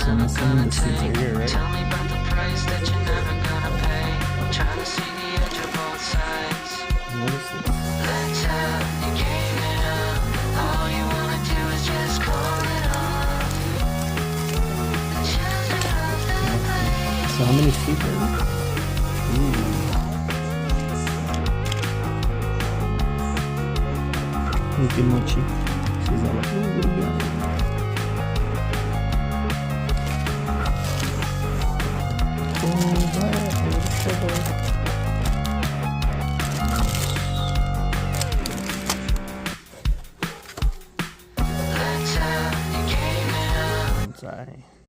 I'm assuming the seeds are here, right? Tell me about the price that you're never gonna pay. Trying to see the edge of both sides. What is this? Lights out, you gave it up. All you wanna do is just call it off. The children of the blade. So how many feet are there? Ooh. Look at Mochi. She's all like, oh, what do you got? Oh, wow, what a trouble. Lights out, you gave it up. Bonsai.